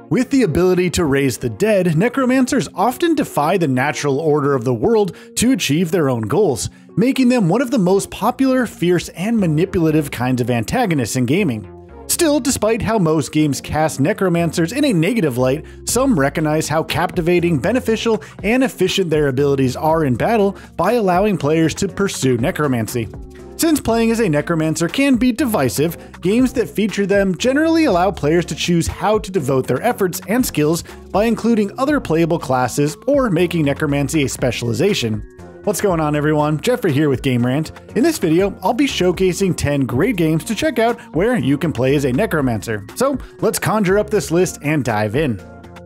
With the ability to raise the dead, necromancers often defy the natural order of the world to achieve their own goals, making them one of the most popular, fierce, and manipulative kinds of antagonists in gaming. Still, despite how most games cast necromancers in a negative light, some recognize how captivating, beneficial, and efficient their abilities are in battle by allowing players to pursue necromancy. Since playing as a necromancer can be divisive, games that feature them generally allow players to choose how to devote their efforts and skills by including other playable classes or making necromancy a specialization. What's going on, everyone? Jeffrey here with Game Rant. In this video, I'll be showcasing 10 great games to check out where you can play as a necromancer. So let's conjure up this list and dive in.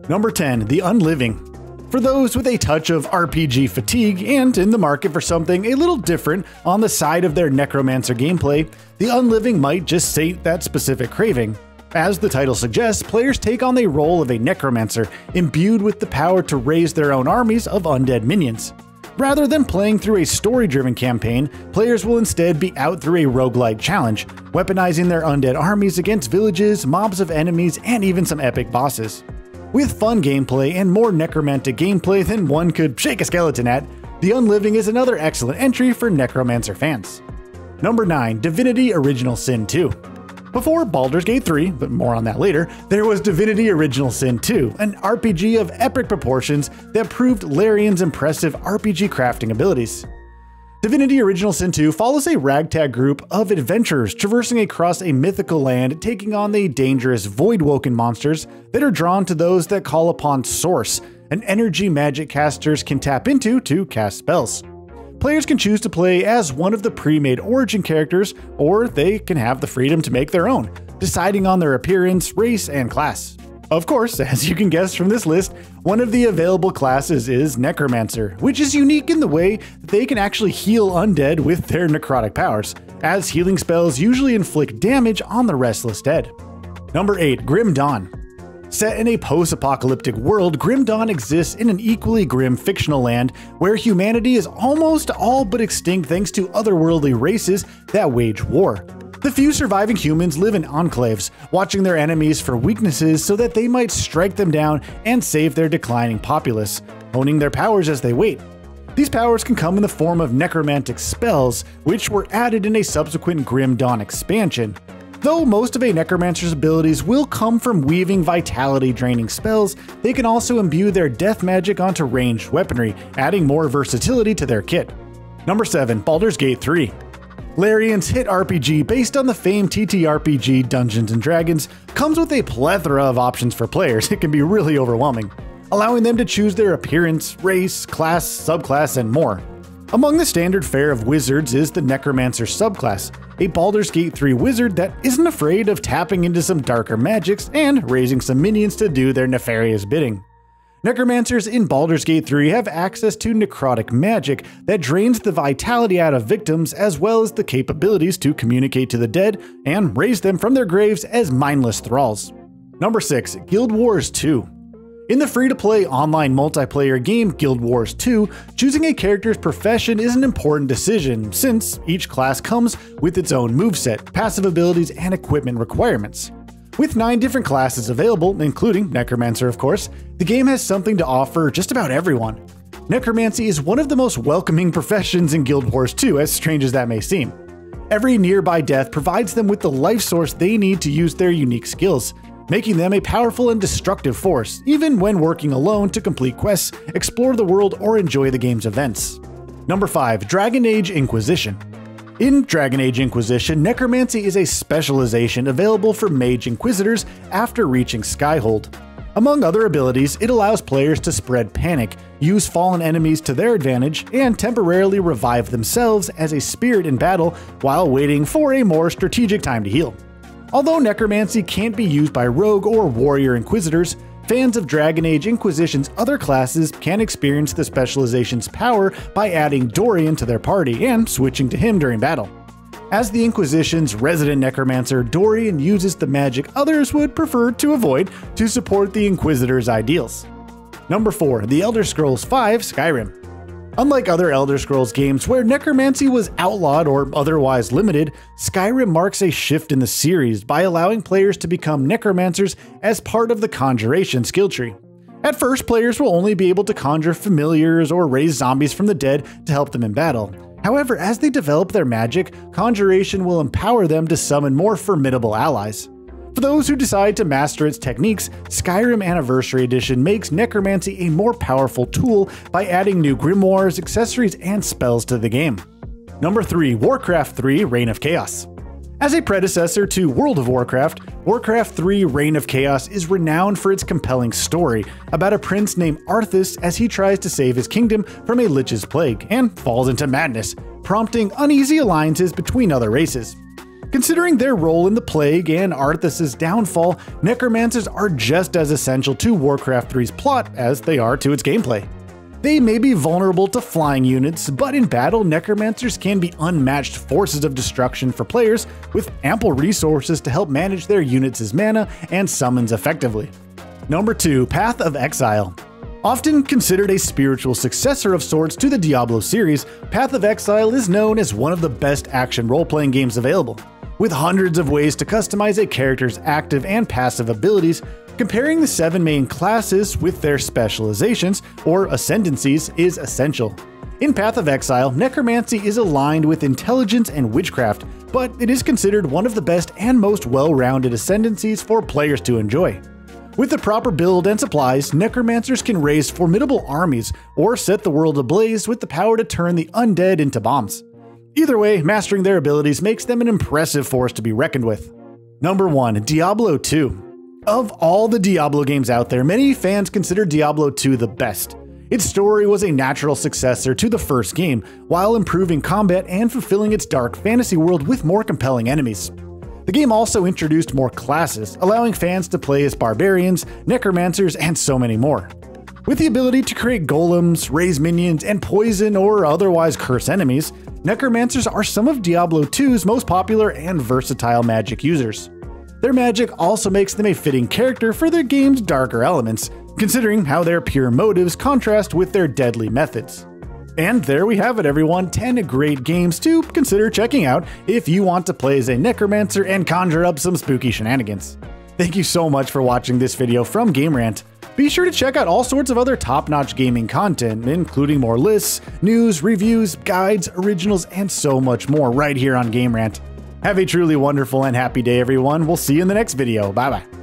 Number 10, The Unliving. For those with a touch of RPG fatigue and in the market for something a little different on the side of their necromancer gameplay, The Unliving might just sate that specific craving. As the title suggests, players take on the role of a necromancer, imbued with the power to raise their own armies of undead minions. Rather than playing through a story-driven campaign, players will instead be out through a roguelite challenge, weaponizing their undead armies against villages, mobs of enemies, and even some epic bosses. With fun gameplay and more necromantic gameplay than one could shake a skeleton at, The Unliving is another excellent entry for necromancer fans. Number 9, Divinity Original Sin 2. Before Baldur's Gate 3, but more on that later, there was Divinity Original Sin 2, an RPG of epic proportions that proved Larian's impressive RPG crafting abilities. Divinity Original Sin 2 follows a ragtag group of adventurers traversing across a mythical land, taking on the dangerous void-woken monsters that are drawn to those that call upon Source, an energy magic casters can tap into to cast spells. Players can choose to play as one of the pre-made origin characters, or they can have the freedom to make their own, deciding on their appearance, race, and class. Of course, as you can guess from this list, one of the available classes is Necromancer, which is unique in the way that they can actually heal undead with their necrotic powers, as healing spells usually inflict damage on the restless dead. Number 8, Grim Dawn. Set in a post-apocalyptic world, Grim Dawn exists in an equally grim fictional land where humanity is almost all but extinct thanks to otherworldly races that wage war. The few surviving humans live in enclaves, watching their enemies for weaknesses so that they might strike them down and save their declining populace, honing their powers as they wait. These powers can come in the form of necromantic spells, which were added in a subsequent Grim Dawn expansion. Though most of a necromancer's abilities will come from weaving vitality-draining spells, they can also imbue their death magic onto ranged weaponry, adding more versatility to their kit. Number 7, Baldur's Gate 3. Larian's hit RPG based on the famed TTRPG Dungeons & Dragons comes with a plethora of options for players. It can be really overwhelming, allowing them to choose their appearance, race, class, subclass, and more. Among the standard fare of wizards is the Necromancer subclass, a Baldur's Gate 3 wizard that isn't afraid of tapping into some darker magics and raising some minions to do their nefarious bidding. Necromancers in Baldur's Gate 3 have access to necrotic magic that drains the vitality out of victims, as well as the capabilities to communicate to the dead and raise them from their graves as mindless thralls. Number 6, Guild Wars 2. In the free-to-play online multiplayer game Guild Wars 2, choosing a character's profession is an important decision, since each class comes with its own moveset, passive abilities, and equipment requirements. With 9 different classes available, including Necromancer of course, the game has something to offer just about everyone. Necromancy is one of the most welcoming professions in Guild Wars 2, as strange as that may seem. Every nearby death provides them with the life source they need to use their unique skills, making them a powerful and destructive force, even when working alone to complete quests, explore the world, or enjoy the game's events. Number 5, Dragon Age Inquisition. In Dragon Age Inquisition, necromancy is a specialization available for mage inquisitors after reaching Skyhold. Among other abilities, it allows players to spread panic, use fallen enemies to their advantage, and temporarily revive themselves as a spirit in battle while waiting for a more strategic time to heal. Although necromancy can't be used by rogue or warrior inquisitors, fans of Dragon Age Inquisition's other classes can experience the specialization's power by adding Dorian to their party and switching to him during battle. As the Inquisition's resident necromancer, Dorian uses the magic others would prefer to avoid to support the Inquisitor's ideals. Number 4, The Elder Scrolls V: Skyrim. Unlike other Elder Scrolls games where necromancy was outlawed or otherwise limited, Skyrim marks a shift in the series by allowing players to become necromancers as part of the conjuration skill tree. At first, players will only be able to conjure familiars or raise zombies from the dead to help them in battle. However, as they develop their magic, conjuration will empower them to summon more formidable allies. For those who decide to master its techniques, Skyrim Anniversary Edition makes necromancy a more powerful tool by adding new grimoires, accessories, and spells to the game. Number 3. Warcraft 3 Reign of Chaos. As a predecessor to World of Warcraft, Warcraft 3 Reign of Chaos is renowned for its compelling story about a prince named Arthas as he tries to save his kingdom from a lich's plague and falls into madness, prompting uneasy alliances between other races. Considering their role in the plague and Arthas' downfall, necromancers are just as essential to Warcraft 3's plot as they are to its gameplay. They may be vulnerable to flying units, but in battle, necromancers can be unmatched forces of destruction for players with ample resources to help manage their units' mana and summons effectively. Number 2. Path of Exile. Often considered a spiritual successor of sorts to the Diablo series, Path of Exile is known as one of the best action role-playing games available. With hundreds of ways to customize a character's active and passive abilities, comparing the 7 main classes with their specializations, or ascendancies, is essential. In Path of Exile, necromancy is aligned with intelligence and witchcraft, but it is considered one of the best and most well-rounded ascendancies for players to enjoy. With the proper build and supplies, necromancers can raise formidable armies or set the world ablaze with the power to turn the undead into bombs. Either way, mastering their abilities makes them an impressive force to be reckoned with. Number 1. Diablo 2. Of all the Diablo games out there, many fans consider Diablo 2 the best. Its story was a natural successor to the first game, while improving combat and fulfilling its dark fantasy world with more compelling enemies. The game also introduced more classes, allowing fans to play as barbarians, necromancers, and so many more. With the ability to create golems, raise minions, and poison or otherwise curse enemies, necromancers are some of Diablo 2's most popular and versatile magic users. Their magic also makes them a fitting character for their game's darker elements, considering how their pure motives contrast with their deadly methods. And there we have it, everyone, 10 great games to consider checking out if you want to play as a necromancer and conjure up some spooky shenanigans. Thank you so much for watching this video from Game Rant. Be sure to check out all sorts of other top-notch gaming content, including more lists, news, reviews, guides, originals, and so much more right here on Game Rant. Have a truly wonderful and happy day, everyone. We'll see you in the next video. Bye-bye.